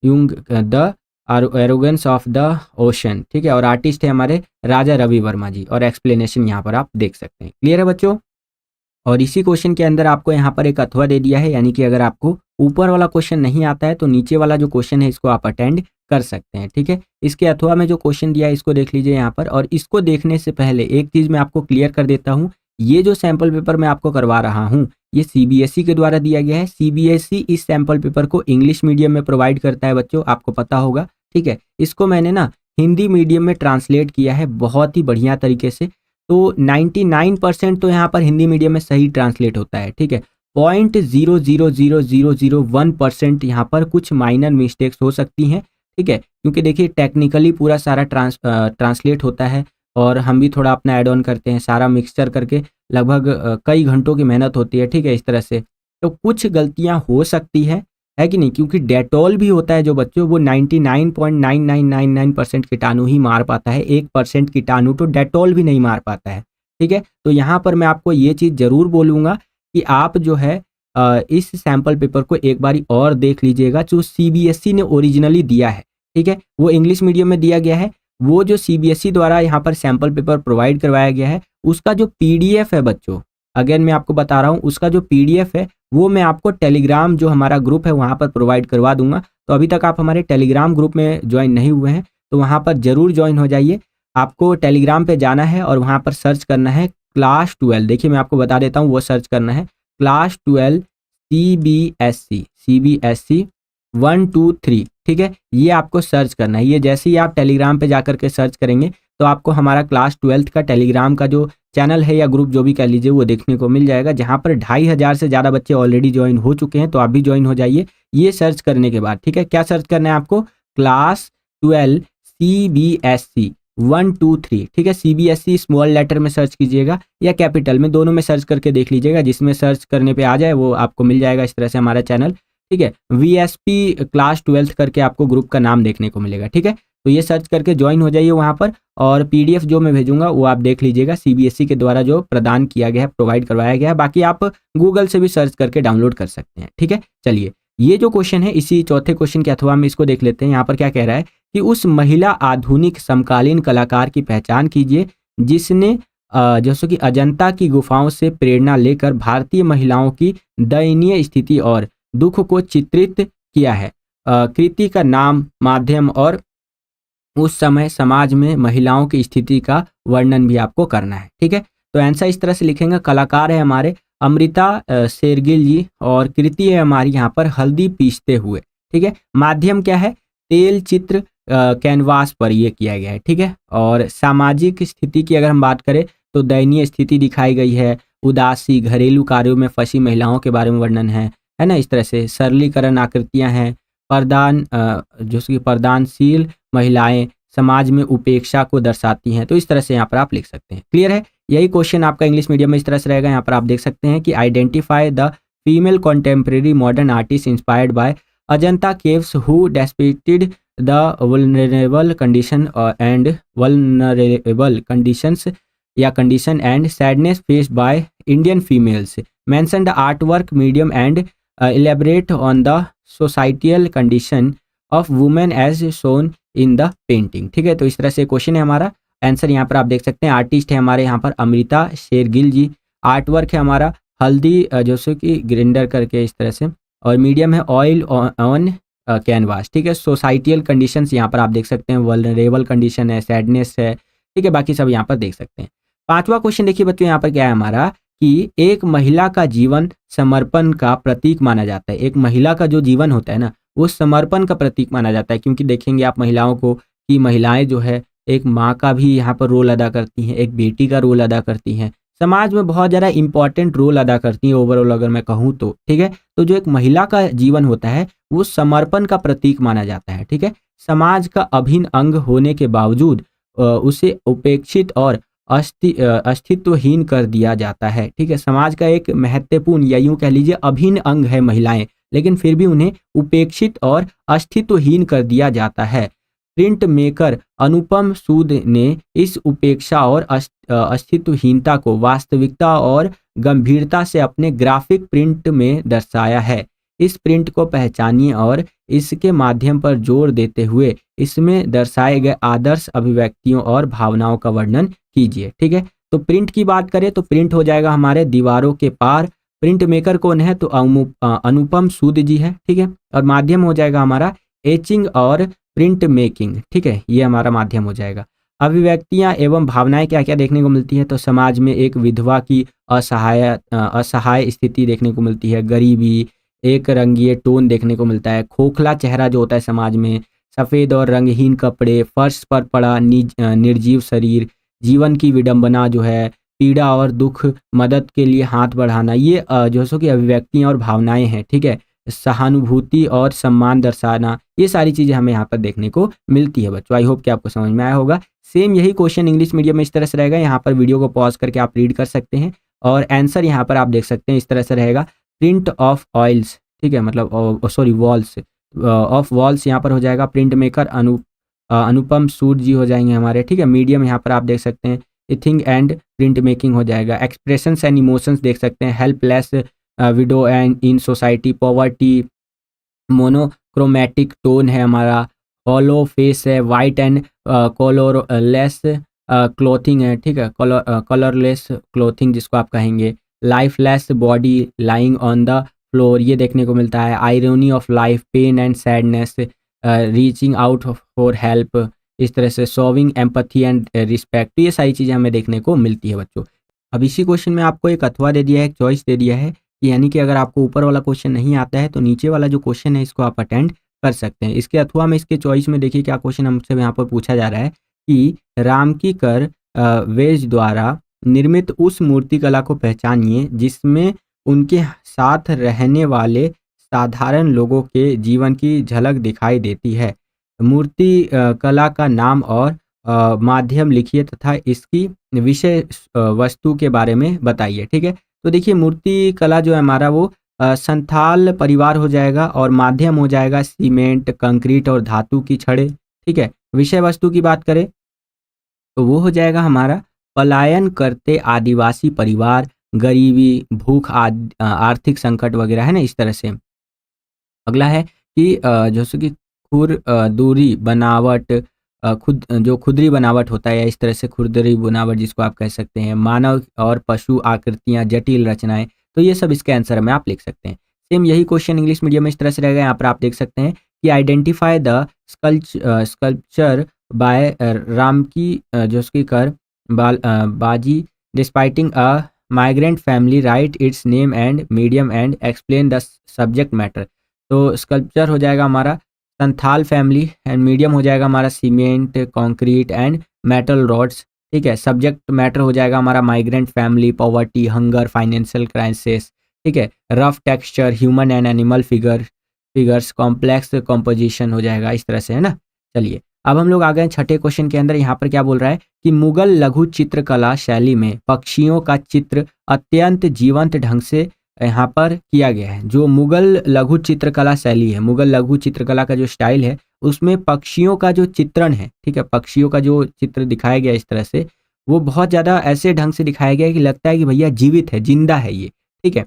Jung the arrogance of the ocean, ठीक है। और आर्टिस्ट है हमारे राजा रवि वर्मा जी, और एक्सप्लेनेशन यहाँ पर आप देख सकते हैं। क्लियर है बच्चों। और इसी क्वेश्चन के अंदर आपको यहाँ पर एक अथवा दे दिया है, यानी कि अगर आपको ऊपर वाला क्वेश्चन नहीं आता है तो नीचे वाला जो क्वेश्चन है इसको आप अटेंड कर सकते हैं, ठीक है। इसके अथवा में जो क्वेश्चन दिया है इसको देख लीजिए यहाँ पर। और इसको देखने से पहले एक चीज़ मैं आपको क्लियर कर देता हूँ, ये जो सैम्पल पेपर मैं आपको करवा रहा हूँ ये सीबीएसई के द्वारा दिया गया है। सीबीएसई इस सैम्पल पेपर को इंग्लिश मीडियम में प्रोवाइड करता है बच्चों, आपको पता होगा, ठीक है। इसको मैंने ना हिंदी मीडियम में ट्रांसलेट किया है बहुत ही बढ़िया तरीके से। तो 99% तो यहाँ पर हिंदी मीडियम में सही ट्रांसलेट होता है, ठीक है। 0.00001% यहाँ पर कुछ माइनर मिस्टेक्स हो सकती हैं, ठीक है, क्योंकि देखिए टेक्निकली पूरा सारा ट्रांसलेट होता है और हम भी थोड़ा अपना ऐड ऑन करते हैं, सारा मिक्सचर करके लगभग कई घंटों की मेहनत होती है, ठीक है, इस तरह से। तो कुछ गलतियाँ हो सकती है कि नहीं, क्योंकि डेटॉल भी होता है जो बच्चों वो 99.9999% कीटाणु ही मार पाता है, 1% कीटाणु तो डेटॉल भी नहीं मार पाता है, ठीक है। तो यहाँ पर मैं आपको ये चीज़ ज़रूर बोलूँगा कि आप जो है इस सैम्पल पेपर को एक बारी और देख लीजिएगा, जो सीबीएसई ने ओरिजिनली दिया है, ठीक है, वो इंग्लिश मीडियम में दिया गया है। वो जो सीबीएसई द्वारा यहाँ पर सैम्पल पेपर प्रोवाइड करवाया गया है उसका जो पीडीएफ है बच्चों, अगर मैं आपको बता रहा हूँ, उसका जो पीडीएफ है वो मैं आपको टेलीग्राम जो हमारा ग्रुप है वहाँ पर प्रोवाइड करवा दूंगा। तो अभी तक आप हमारे टेलीग्राम ग्रुप में ज्वाइन नहीं हुए हैं तो वहाँ पर ज़रूर ज्वाइन हो जाइए। आपको टेलीग्राम पे जाना है और वहाँ पर सर्च करना है क्लास 12। देखिए मैं आपको बता देता हूँ, वो सर्च करना है क्लास 12 सीबीएसई 1 2 3, ठीक है। ये आपको सर्च करना है। ये जैसे ही आप टेलीग्राम पे जाकर के सर्च करेंगे तो आपको हमारा क्लास 12 का टेलीग्राम का जो चैनल है या ग्रुप जो भी कह लीजिए वो देखने को मिल जाएगा, जहाँ पर 2500 से ज़्यादा बच्चे ऑलरेडी ज्वाइन हो चुके हैं। तो आप भी ज्वाइन हो जाइए ये सर्च करने के बाद, ठीक है। क्या सर्च करना है आपको, क्लास 12 सीबीएसई 1 2 3, ठीक है। सीबीएसई स्मॉल लेटर में सर्च कीजिएगा या कैपिटल में, दोनों में सर्च करके देख लीजिएगा, जिसमें सर्च करने पे आ जाए वो आपको मिल जाएगा इस तरह से हमारा चैनल, ठीक है। वीएसपी क्लास 12 करके आपको ग्रुप का नाम देखने को मिलेगा, ठीक है। तो ये सर्च करके ज्वाइन हो जाइए वहाँ पर, और पीडीएफ जो मैं भेजूंगा वो आप देख लीजिएगा, सीबीएसई के द्वारा जो प्रदान किया गया है, प्रोवाइड करवाया गया है। बाकी आप गूगल से भी सर्च करके डाउनलोड कर सकते हैं, ठीक है। चलिए ये जो क्वेश्चन है इसी चौथे क्वेश्चन के अथवा में इसको देख लेते हैं। यहाँ पर क्या कह रहा है कि उस महिला आधुनिक समकालीन कलाकार की पहचान कीजिए जिसने जैसे कि अजंता की गुफाओं से प्रेरणा लेकर भारतीय महिलाओं की दयनीय स्थिति और दुख को चित्रित किया है। कृति का नाम, माध्यम और उस समय समाज में महिलाओं की स्थिति का वर्णन भी आपको करना है, ठीक है। तो आंसर इस तरह से लिखेंगे, कलाकार है हमारे अमृता शेरगिल जी और कृति है हमारी यहाँ पर हल्दी पीसते हुए, ठीक है। माध्यम क्या है, तेल चित्र कैनवास पर ये किया गया है, ठीक है। और सामाजिक स्थिति की अगर हम बात करें तो दयनीय स्थिति दिखाई गई है, उदासी, घरेलू कार्यों में फंसी महिलाओं के बारे में वर्णन है ना, इस तरह से। सरलीकरण आकृतियां हैं, प्रदान जो कि प्रदानशील महिलाएं समाज में उपेक्षा को दर्शाती हैं। तो इस तरह से यहाँ पर आप लिख सकते हैं। क्लियर है। यही क्वेश्चन आपका इंग्लिश मीडियम में इस तरह से रहेगा। यहाँ पर आप देख सकते हैं कि identify the female contemporary modern artist inspired by Ajanta caves who depicted the vulnerable condition and vulnerable conditions या condition and sadness faced by Indian females, mention the art work medium and elaborate on the societal condition of women as shown in the painting, ठीक है। तो इस तरह से question है हमारा। Answer यहाँ पर आप देख सकते हैं, आर्टिस्ट है हमारे यहाँ पर अमृता शेरगिल जी, आर्ट वर्क है हमारा हल्दी जैसे कि ग्रिंडर करके इस तरह से, और मीडियम है ऑयल ऑन कैनवास, ठीक है। सोसाइटियल कंडीशंस यहाँ पर आप देख सकते हैं, वल्नरेबल कंडीशन है, सैडनेस है, ठीक है। बाकी सब यहाँ पर देख सकते हैं। पांचवा क्वेश्चन देखिए बच्चों यहाँ पर क्या है हमारा कि एक महिला का जीवन समर्पण का प्रतीक माना जाता है। एक महिला का जो जीवन होता है ना, वो समर्पण का प्रतीक माना जाता है, क्योंकि देखेंगे आप महिलाओं को कि महिलाएं जो है एक माँ का भी यहाँ पर रोल अदा करती हैं, एक बेटी का रोल अदा करती हैं, समाज में बहुत ज़्यादा इंपॉर्टेंट रोल अदा करती हैं ओवरऑल अगर मैं कहूँ तो, ठीक है। तो जो एक महिला का जीवन होता है वो समर्पण का प्रतीक माना जाता है, ठीक है। समाज का अभिन्न अंग होने के बावजूद उसे उपेक्षित और अस्तित्वहीन कर दिया जाता है, ठीक है। समाज का एक महत्वपूर्ण या यूं कह लीजिए अभिन्न अंग है महिलाएं, लेकिन फिर भी उन्हें उपेक्षित और अस्तित्वहीन कर दिया जाता है। प्रिंट मेकर अनुपम सूद ने इस उपेक्षा और अस्तित्वहीनता को वास्तविकता और गंभीरता से अपने ग्राफिक प्रिंट में दर्शाया है। इस प्रिंट को पहचानिए और इसके माध्यम पर जोर देते हुए इसमें दर्शाए गए आदर्श अभिव्यक्तियों और भावनाओं का वर्णन कीजिए, ठीक है। तो प्रिंट की बात करें तो प्रिंट हो जाएगा हमारे दीवारों के पार। प्रिंट मेकर कौन है? तो अनुपम सूद जी है, ठीक है। और माध्यम हो जाएगा हमारा एचिंग और प्रिंट मेकिंग, ठीक है, ये हमारा माध्यम हो जाएगा। अभिव्यक्तियां एवं भावनाएं क्या क्या देखने को मिलती है? तो समाज में एक विधवा की असहाय स्थिति देखने को मिलती है, गरीबी, एक रंगीय टोन देखने को मिलता है, खोखला चेहरा जो होता है समाज में, सफ़ेद और रंगहीन कपड़े, फर्श पर पड़ा निर्जीव शरीर, जीवन की विडंबना जो है, पीड़ा और दुख, मदद के लिए हाथ बढ़ाना, ये जो सो कि अभिव्यक्तियाँ और भावनाएं हैं, ठीक है। सहानुभूति और सम्मान दर्शाना, ये सारी चीज़ें हमें यहाँ पर देखने को मिलती है बच्चों। आई होप कि आपको समझ में आया होगा। सेम यही क्वेश्चन इंग्लिश मीडियम में इस तरह से रहेगा। यहाँ पर वीडियो को पॉज करके आप रीड कर सकते हैं और आंसर यहाँ पर आप देख सकते हैं इस तरह से रहेगा। प्रिंट ऑफ ऑयल्स, ठीक है, मतलब सॉरी वॉल्स ऑफ वॉल्स यहाँ पर हो जाएगा। प्रिंट मेकर अनुपम सूद जी हो जाएंगे हमारे, ठीक है। मीडियम यहाँ पर आप देख सकते हैं इथिंग एंड प्रिंट मेकिंग हो जाएगा। एक्सप्रेशंस एंड इमोशंस देख सकते हैं, helpless widow and in society, poverty, monochromatic tone है हमारा, हॉलो फेस है, वाइट एंड कलरलेस क्लोथिंग है, ठीक है, कलरलेस क्लोथिंग जिसको आप कहेंगे, lifeless body lying on the floor, ये देखने को मिलता है। Irony of life, pain and sadness, reaching out for help, इस तरह से शोविंग एम्पैथी एंड रिस्पेक्ट, ये सारी चीज़ें हमें देखने को मिलती है बच्चों। अब इसी क्वेश्चन में आपको एक अथवा दे दिया है, एक चॉइस दे दिया है, यानी कि अगर आपको ऊपर वाला क्वेश्चन नहीं आता है तो नीचे वाला जो क्वेश्चन है इसको आप अटेंड कर सकते हैं। इसके अथवा में इसके चॉइस में देखिए क्या क्वेश्चन हमसे यहाँ पर पूछा जा रहा है कि रामकी कर वेज द्वारा निर्मित उस मूर्ति कला को पहचानिए जिसमें उनके साथ रहने वाले साधारण लोगों के जीवन की झलक दिखाई देती है। मूर्ति कला का नाम और माध्यम लिखिए तथा इसकी विषय वस्तु के बारे में बताइए, ठीक है। तो देखिए मूर्ति कला जो है हमारा वो संथाल परिवार हो जाएगा और माध्यम हो जाएगा सीमेंट, कंक्रीट और धातु की छड़ें, ठीक है। विषय वस्तु की बात करें तो वो हो जाएगा हमारा पलायन करते आदिवासी परिवार, गरीबी, भूख, आर्थिक संकट वगैरह, है ना, इस तरह से। अगला है कि जैसे कि दूरी बनावट, खुदरी बनावट होता है या इस तरह से खुरदरी बनावट जिसको आप कह सकते हैं, मानव और पशु आकृतियां, जटिल रचनाएं, तो ये सब इसके आंसर में आप लिख सकते हैं। सेम यही क्वेश्चन इंग्लिश मीडियम में इस तरह से रहेगा। यहाँ पर आप देख सकते हैं कि identify the sculpture by Ramkinkar जोस्कीकर Baij depicting a migrant family, write its name and medium and explain the subject matter. तो स्कल्पचर हो जाएगा हमारा संथाल फैमिली एंड मीडियम हो जाएगा हमारा cement, concrete and metal rods, ठीक है। सब्जेक्ट मैटर हो जाएगा हमारा migrant family, poverty, hunger, financial crisis, ठीक है। Rough texture, human and animal figures, complex composition हो जाएगा, इस तरह से, है ना। चलिए अब हम लोग आ गए छठे क्वेश्चन के अंदर। यहाँ पर क्या बोल रहा है कि मुगल लघु चित्रकला शैली में पक्षियों का चित्र अत्यंत जीवंत ढंग से यहाँ पर किया गया है। जो मुगल लघु चित्रकला शैली है, मुगल लघु चित्रकला का जो स्टाइल है उसमें पक्षियों का जो चित्रण है, ठीक है, पक्षियों का जो चित्र दिखाया गया इस तरह से, वो बहुत ज़्यादा ऐसे ढंग से दिखाया गया है कि लगता है कि भैया जीवित है, जिंदा है ये, ठीक है।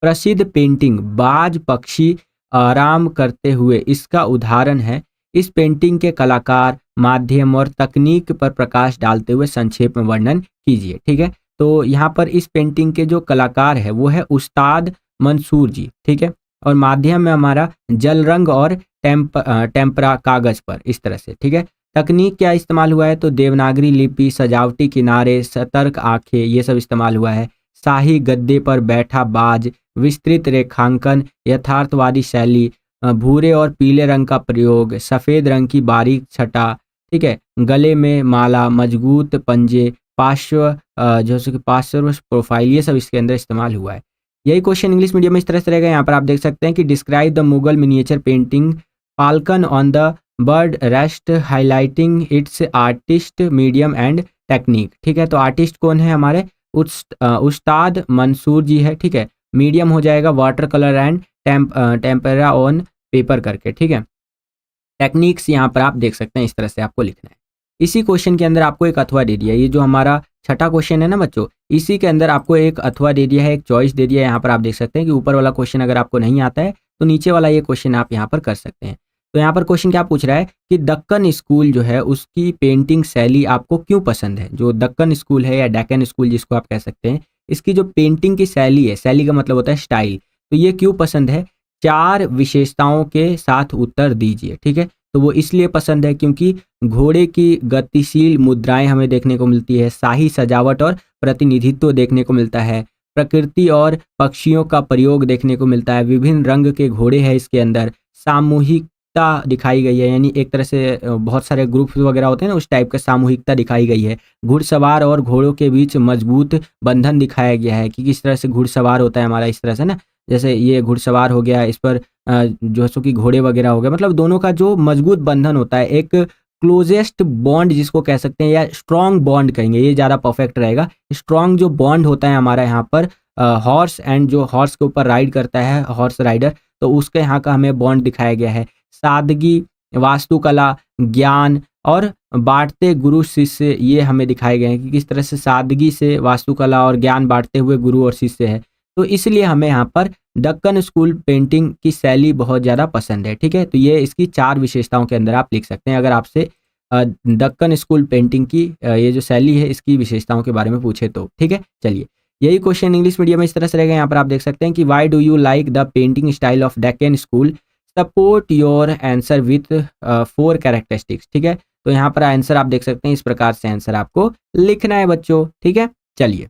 प्रसिद्ध पेंटिंग बाज पक्षी आराम करते हुए इसका उदाहरण है। इस पेंटिंग के कलाकार, माध्यम और तकनीक पर प्रकाश डालते हुए संक्षेप में वर्णन कीजिए, ठीक है। तो यहाँ पर इस पेंटिंग के जो कलाकार है वो है उस्ताद मंसूर जी, ठीक है। और माध्यम में हमारा जल रंग और टेम्परा कागज पर, इस तरह से, ठीक है। तकनीक क्या इस्तेमाल हुआ है? तो देवनागरी लिपि, सजावटी किनारे, सतर्क आंखें, ये सब इस्तेमाल हुआ है। शाही गद्दे पर बैठा बाज, विस्तृत रेखांकन, यथार्थवादी शैली, भूरे और पीले रंग का प्रयोग, सफ़ेद रंग की बारीक छटा, ठीक है, गले में माला, मजबूत पंजे, पार्श्व जैसे कि पार्श्व प्रोफाइल, ये सब इसके अंदर इस्तेमाल हुआ है। यही क्वेश्चन इंग्लिश मीडियम में इस तरह से रहेगा। यहाँ पर आप देख सकते हैं कि describe the Mughal miniature painting falcon on the bird rest highlighting it's artist medium and technique. ठीक है, तो आर्टिस्ट कौन है हमारे? उस्ताद मंसूर जी है। ठीक है, मीडियम हो जाएगा water colour and tempera on paper करके। ठीक है, टेक्निक्स यहाँ पर आप देख सकते हैं, इस तरह से आपको लिखना है। इसी क्वेश्चन के अंदर आपको एक अथवा दे दिया, ये जो हमारा छठा क्वेश्चन है ना बच्चों, इसी के अंदर आपको एक अथवा दे दिया है, एक चॉइस दे दिया है। यहाँ पर आप देख सकते हैं कि ऊपर वाला क्वेश्चन अगर आपको नहीं आता है तो नीचे वाला ये क्वेश्चन आप यहाँ पर कर सकते हैं। तो यहाँ पर क्वेश्चन क्या पूछ रहा है कि दक्कन स्कूल जो है उसकी पेंटिंग शैली आपको क्यों पसंद है। जो दक्कन स्कूल है या डेक्कन स्कूल जिसको आप कह सकते हैं, इसकी जो पेंटिंग की शैली है, शैली का मतलब होता है स्टाइल, तो ये क्यों पसंद है? 4 विशेषताओं के साथ उत्तर दीजिए। ठीक है, तो वो इसलिए पसंद है क्योंकि घोड़े की गतिशील मुद्राएं हमें देखने को मिलती है, शाही सजावट और प्रतिनिधित्व देखने को मिलता है, प्रकृति और पक्षियों का प्रयोग देखने को मिलता है, विभिन्न रंग के घोड़े हैं इसके अंदर, सामूहिकता दिखाई गई है, यानी एक तरह से बहुत सारे ग्रुप्स वगैरह होते हैं ना, उस टाइप का सामूहिकता दिखाई गई है। घुड़सवार और घोड़ों के बीच मजबूत बंधन दिखाया गया है कि किस तरह से घुड़सवार होता है हमारा, इस तरह से ना, जैसे ये घुड़सवार हो गया, इस पर जो सो कि घोड़े वगैरह हो गए, मतलब दोनों का जो मजबूत बंधन होता है, एक क्लोजेस्ट बॉन्ड जिसको कह सकते हैं, या स्ट्रॉन्ग बॉन्ड कहेंगे, ये ज़्यादा परफेक्ट रहेगा। स्ट्रॉन्ग जो बॉन्ड होता है हमारा यहाँ पर हॉर्स एंड जो हॉर्स के ऊपर राइड करता है हॉर्स राइडर, तो उसके यहाँ का हमें बॉन्ड दिखाया गया है। सादगी, वास्तुकला, ज्ञान और बांटते गुरु शिष्य, ये हमें दिखाए गए हैं कि किस तरह से सादगी से वास्तुकला और ज्ञान बांटते हुए गुरु और शिष्य है। तो इसलिए हमें यहाँ पर दक्कन स्कूल पेंटिंग की शैली बहुत ज़्यादा पसंद है। ठीक है, तो ये इसकी 4 विशेषताओं के अंदर आप लिख सकते हैं, अगर आपसे दक्कन स्कूल पेंटिंग की ये जो शैली है इसकी विशेषताओं के बारे में पूछे तो। ठीक है, चलिए, यही क्वेश्चन इंग्लिश मीडियम में इस तरह से रहेगा। यहाँ पर आप देख सकते हैं कि why do you like the painting style of Deccan school, support your answer with 4 characteristics. ठीक है, तो यहाँ पर आंसर आप देख सकते हैं, इस प्रकार से आंसर आपको लिखना है बच्चों। ठीक है, चलिए,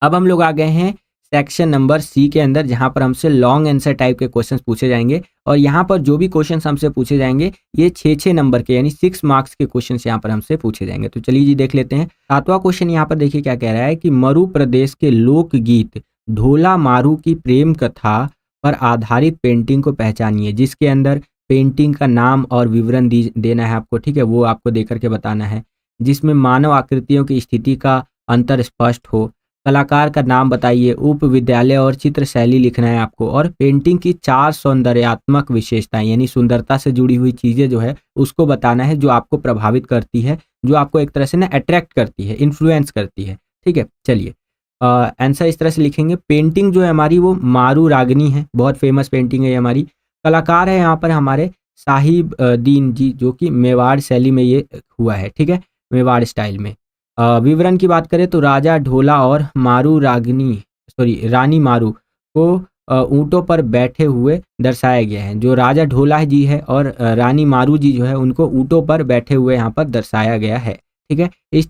अब हम लोग आ गए हैं सेक्शन नंबर सी के अंदर, जहां पर हमसे लॉन्ग आंसर टाइप के क्वेश्चंस पूछे जाएंगे। और यहाँ पर जो भी क्वेश्चंस हमसे पूछे जाएंगे ये 6 नंबर के, यानी 6 मार्क्स के क्वेश्चंस यहाँ पर हमसे पूछे जाएंगे। तो चलिए जी देख लेते हैं। 7वां क्वेश्चन यहाँ पर देखिए क्या कह रहा है कि मरु प्रदेश के लोकगीत ढोला मारू की प्रेम कथा पर आधारित पेंटिंग को पहचानिए, जिसके अंदर पेंटिंग का नाम और विवरण देना है आपको। ठीक है, वो आपको दे करके बताना है, जिसमें मानव आकृतियों की स्थिति का अंतर स्पष्ट हो। कलाकार का नाम बताइए, उप विद्यालय और चित्र शैली लिखना है आपको, और पेंटिंग की 4 सौंदर्यात्मक विशेषताएं, यानी सुंदरता से जुड़ी हुई चीज़ें जो है उसको बताना है, जो आपको प्रभावित करती है, जो आपको एक तरह से ना अट्रैक्ट करती है, इन्फ्लुएंस करती है। ठीक है, चलिए, आंसर इस तरह से लिखेंगे। पेंटिंग जो है हमारी वो मारू रागनी है, बहुत फेमस पेंटिंग है ये हमारी। कलाकार है यहाँ पर हमारे साहिब दीन जी, जो कि मेवाड़ शैली में ये हुआ है। ठीक है, मेवाड़ स्टाइल में। विवरण की बात करें तो राजा ढोला और मारू रानी मारू को ऊँटों पर बैठे हुए दर्शाया गया है। जो राजा ढोला जी है और रानी मारू जी जो है उनको ऊँटों पर बैठे हुए यहाँ पर दर्शाया गया है। ठीक है, इस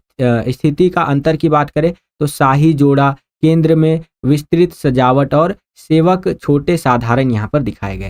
स्थिति का अंतर की बात करें तो शाही जोड़ा, केंद्र में विस्तृत सजावट और सेवक छोटे साधारण यहाँ पर दिखाए गए।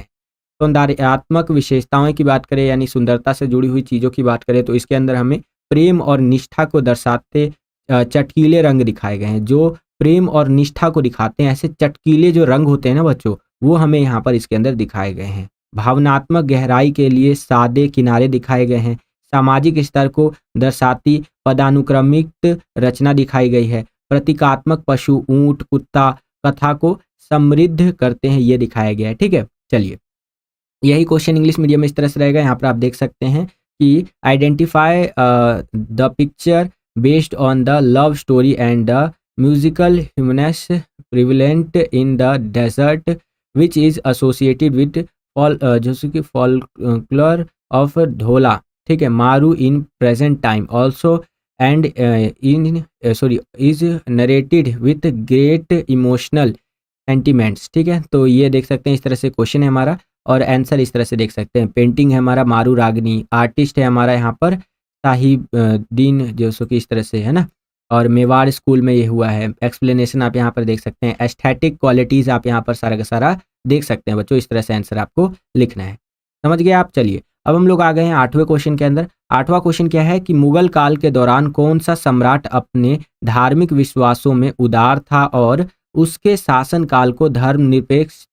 सौंदर्यात्मक विशेषताओं की बात करें, यानी सुंदरता से जुड़ी हुई चीज़ों की बात करें, तो इसके अंदर हमें प्रेम और निष्ठा को दर्शाते चटकीले रंग दिखाए गए हैं। जो प्रेम और निष्ठा को दिखाते हैं, ऐसे चटकीले जो रंग होते हैं ना बच्चों, वो हमें यहाँ पर इसके अंदर दिखाए गए हैं। भावनात्मक गहराई के लिए सादे किनारे दिखाए गए हैं। सामाजिक स्तर को दर्शाती पदानुक्रमिक रचना दिखाई गई है। प्रतीकात्मक पशु ऊंट कुत्ता कथा को समृद्ध करते हैं, ये दिखाया गया है। ठीक है, चलिए, यही क्वेश्चन इंग्लिश मीडियम में इस तरह से रहेगा। यहाँ पर आप देख सकते हैं कि identify the picture based on the love story and the musical humanness prevalent in the desert which is associated with जैसे कि फॉल्कलर ऑफ ढोला। ठीक है, Maru in present time also and is narrated with great emotional sentiments. ठीक है, तो ये देख सकते हैं, इस तरह से क्वेश्चन है हमारा, और आंसर इस तरह से देख सकते हैं। पेंटिंग है हमारा मारू रागनी, आर्टिस्ट है हमारा यहाँ पर साहिब दीन, जो सो कि इस तरह से है ना, और मेवाड़ स्कूल में ये हुआ है। एक्सप्लेनेशन आप यहाँ पर देख सकते हैं। एस्थेटिक क्वालिटीज़ आप यहाँ पर सारा का सारा देख सकते हैं बच्चों। इस तरह से आंसर आपको लिखना है। समझ गए आप? चलिए अब हम लोग आ गए हैं 8वें क्वेश्चन के अंदर। 8वां क्वेश्चन क्या है कि मुगल काल के दौरान कौन सा सम्राट अपने धार्मिक विश्वासों में उदार था और उसके शासन काल को धर्मनिरपेक्ष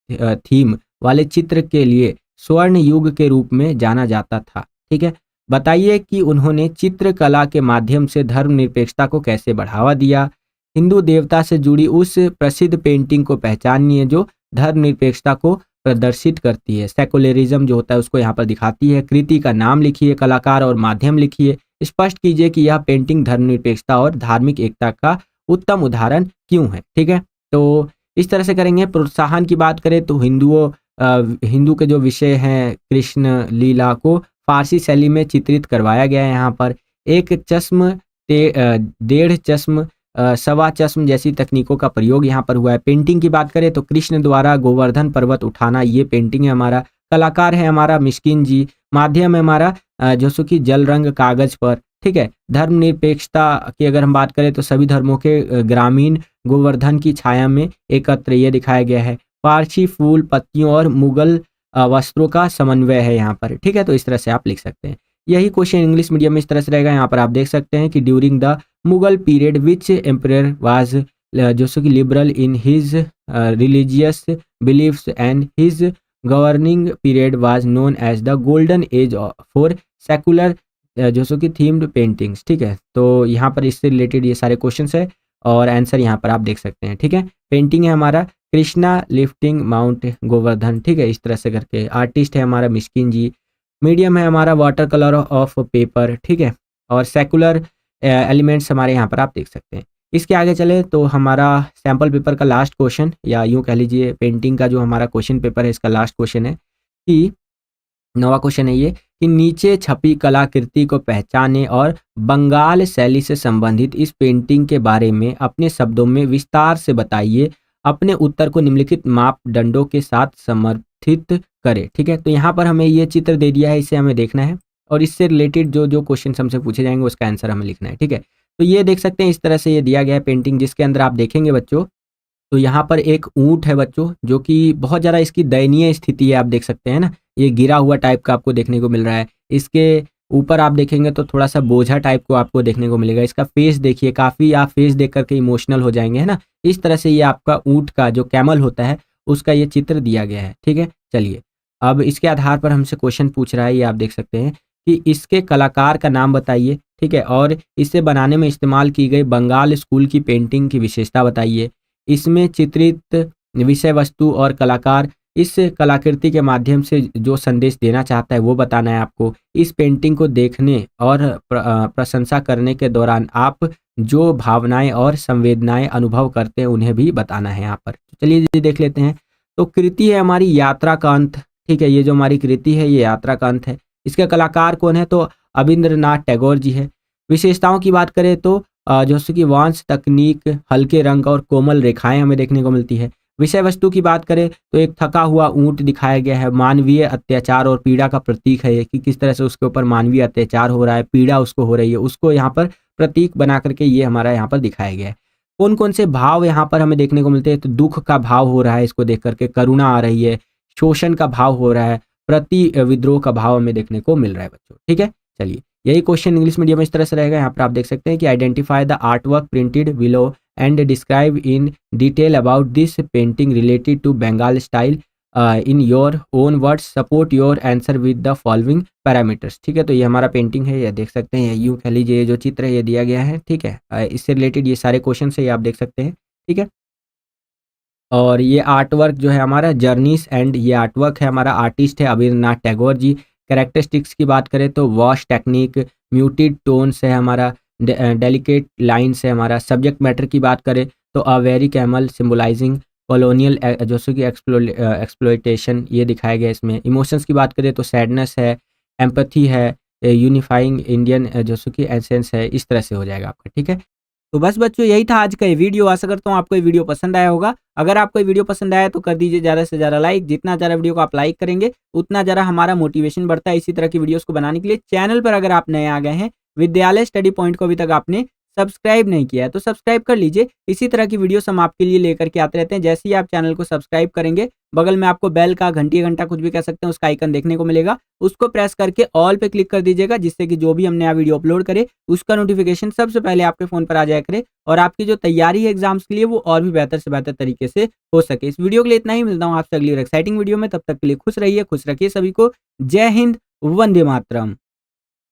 थीम वाले चित्र के लिए स्वर्ण युग के रूप में जाना जाता था। ठीक है, बताइए कि उन्होंने चित्रकला के माध्यम से धर्मनिरपेक्षता को कैसे बढ़ावा दिया। हिंदू देवता से जुड़ी उस प्रसिद्ध पेंटिंग को पहचानिए जो धर्मनिरपेक्षता को प्रदर्शित करती है। सेकुलरिज्म जो होता है उसको यहाँ पर दिखाती है। कृति का नाम लिखिए, कलाकार और माध्यम लिखिए। स्पष्ट कीजिए कि यह पेंटिंग धर्मनिरपेक्षता और धार्मिक एकता का उत्तम उदाहरण क्यों है। ठीक है, तो इस तरह से करेंगे। प्रोत्साहन की बात करें तो हिंदू के जो विषय हैं कृष्ण लीला को फारसी शैली में चित्रित करवाया गया है। यहाँ पर एक चश्म, डेढ़ चश्म, सवा चश्म जैसी तकनीकों का प्रयोग यहाँ पर हुआ है। पेंटिंग की बात करें तो कृष्ण द्वारा गोवर्धन पर्वत उठाना, ये पेंटिंग है हमारा। कलाकार है हमारा मिस्किन जी। माध्यम है हमारा जो कि जल रंग कागज पर। ठीक है, धर्मनिरपेक्षता की अगर हम बात करें तो सभी धर्मों के ग्रामीण गोवर्धन की छाया में एकत्र ये दिखाया गया है। पारसी फूल पत्तियों और मुगल वस्त्रों का समन्वय है यहाँ पर। ठीक है, तो इस तरह से आप लिख सकते हैं। यही क्वेश्चन इंग्लिश मीडियम में इस तरह से रहेगा। यहाँ पर आप देख सकते हैं कि during the Mughal period which emperor was जो कि liberal in his religious beliefs and his governing period was known as the golden age for secular जो कि थीम्ड पेंटिंग्स। ठीक है, तो यहाँ पर इससे रिलेटेड ये सारे क्वेश्चंस है और आंसर यहाँ पर आप देख सकते हैं। ठीक है, पेंटिंग है हमारा कृष्णा लिफ्टिंग माउंट गोवर्धन। ठीक है, इस तरह से करके। आर्टिस्ट है हमारा मिस्किन जी। मीडियम है हमारा वाटर कलर ऑफ पेपर। ठीक है, और सेकुलर एलिमेंट्स हमारे यहाँ पर आप देख सकते हैं। इसके आगे चले तो हमारा सैम्पल पेपर का लास्ट क्वेश्चन, या यूँ कह लीजिए पेंटिंग का जो हमारा क्वेश्चन पेपर है इसका लास्ट क्वेश्चन है कि 9वां क्वेश्चन है ये कि नीचे छपी कलाकृति को पहचाने और बंगाल शैली से संबंधित इस पेंटिंग के बारे में अपने शब्दों में विस्तार से बताइए। अपने उत्तर को निम्नलिखित मापदंडों के साथ समर्थित करें। ठीक है, तो यहाँ पर हमें ये चित्र दे दिया है, इसे हमें देखना है और इससे रिलेटेड जो जो क्वेश्चन हमसे पूछे जाएंगे उसका आंसर हमें लिखना है। ठीक है, तो ये देख सकते हैं इस तरह से ये दिया गया है पेंटिंग, जिसके अंदर आप देखेंगे बच्चों तो यहाँ पर एक ऊँट है बच्चों, जो कि बहुत ज़्यादा इसकी दयनीय स्थिति है। आप देख सकते हैं ना, ये गिरा हुआ टाइप का आपको देखने को मिल रहा है। इसके ऊपर आप देखेंगे तो थोड़ा सा बोझा टाइप को आपको देखने को मिलेगा। इसका फेस देखिए, काफ़ी आप फेस देख करके इमोशनल हो जाएंगे, है ना। इस तरह से ये आपका ऊँट का जो कैमल होता है उसका ये चित्र दिया गया है। ठीक है, चलिए अब इसके आधार पर हमसे क्वेश्चन पूछ रहा है, ये आप देख सकते हैं कि इसके कलाकार का नाम बताइए। ठीक है, और इसे बनाने में इस्तेमाल की गई बंगाल स्कूल की पेंटिंग की विशेषता बताइए। इसमें चित्रित विषय वस्तु और कलाकार इस कलाकृति के माध्यम से जो संदेश देना चाहता है वो बताना है आपको। इस पेंटिंग को देखने और प्रशंसा करने के दौरान आप जो भावनाएं और संवेदनाएं अनुभव करते हैं उन्हें भी बताना है यहाँ पर। चलिए जी देख लेते हैं। तो कृति है हमारी यात्रा का अंत। ठीक है, ये जो हमारी कृति है ये यात्रा का अंत है। इसके कलाकार कौन है तो अविंद्रनाथ टैगोर जी है। विशेषताओं की बात करें तो जैसे कि वांस तकनीक, हल्के रंग और कोमल रेखाएं हमें देखने को मिलती है। विषय वस्तु की बात करें तो एक थका हुआ ऊंट दिखाया गया है। मानवीय अत्याचार और पीड़ा का प्रतीक है ये, कि किस तरह से उसके ऊपर मानवीय अत्याचार हो रहा है, पीड़ा उसको हो रही है, उसको यहाँ पर प्रतीक बना करके ये हमारा यहाँ पर दिखाया गया है। कौन कौन से भाव यहाँ पर हमें देखने को मिलते हैं तो दुख का भाव हो रहा है इसको देख करके, करुणा आ रही है, शोषण का भाव हो रहा है, प्रति विद्रोह का भाव हमें देखने को मिल रहा है बच्चों। ठीक है, चलिए यही क्वेश्चन इंग्लिश मीडियम में इस तरह से रहेगा। यहाँ पर आप देख सकते हैं कि identify the art work printed below and describe in detail about this painting related to Bengal style in your own words, support your answer with the following parameters. ठीक है, तो ये हमारा पेंटिंग है, ये देख सकते हैं। यूँ कह लीजिए जो चित्र है ये दिया गया है। ठीक है, इससे रिलेटेड ये सारे क्वेश्चन है, ये आप देख सकते हैं। ठीक है, और ये आर्ट वर्क जो है हमारा जर्नीस एंड ये आर्ट वर्क है हमारा, आर्टिस्ट है अविंद्रनाथ टैगोर जी। कैरेक्टरिस्टिक्स की बात करें तो वॉश टेक्निक, म्यूटेड टोन्स है हमारा, डेलिकेट लाइन्स है हमारा। सब्जेक्ट मैटर की बात करें तो a very camel symbolising colonial जो कि एक्सप्लोइटेशन ये दिखाया गया इसमें। इमोशंस की बात करें तो सैडनेस है, एम्पैथी है, यूनिफाइंग इंडियन जो कि एसेंस है। इस तरह से हो जाएगा आपका। ठीक है, तो बस बच्चों यही था आज का ये वीडियो। आशा करता हूँ आपको ये वीडियो पसंद आया होगा। अगर आपको ये वीडियो पसंद आया तो कर दीजिए ज़्यादा से ज़्यादा लाइक। जितना ज़्यादा वीडियो को आप लाइक करेंगे उतना ज़्यादा हमारा मोटिवेशन बढ़ता है इसी तरह की वीडियोस को बनाने के लिए। चैनल पर अगर आप नए आ गए हैं, विद्यालय स्टडी पॉइंट को अभी तक आपने सब्सक्राइब नहीं किया है तो सब्सक्राइब कर लीजिए। इसी तरह की वीडियोस हम आपके लिए लेकर के आते रहते हैं। जैसे ही आप चैनल को सब्सक्राइब करेंगे, बगल में आपको बेल का घंटा कुछ भी कह सकते हैं उसका आइकन देखने को मिलेगा। उसको प्रेस करके ऑल पे क्लिक कर दीजिएगा, जिससे कि जो भी हम नया वीडियो अपलोड करें उसका नोटिफिकेशन सबसे पहले आपके फ़ोन पर आ जाया करे और आपकी जो तैयारी है एग्जाम्स के लिए वो और भी बेहतर से बेहतर तरीके से हो सके। इस वीडियो के लिए इतना ही, मिलता हूँ आपसे अगली और एक्साइटिंग वीडियो में। तब तक के लिए खुश रहिए, खुश रखिए सभी को। जय हिंद, वंदे मातरम।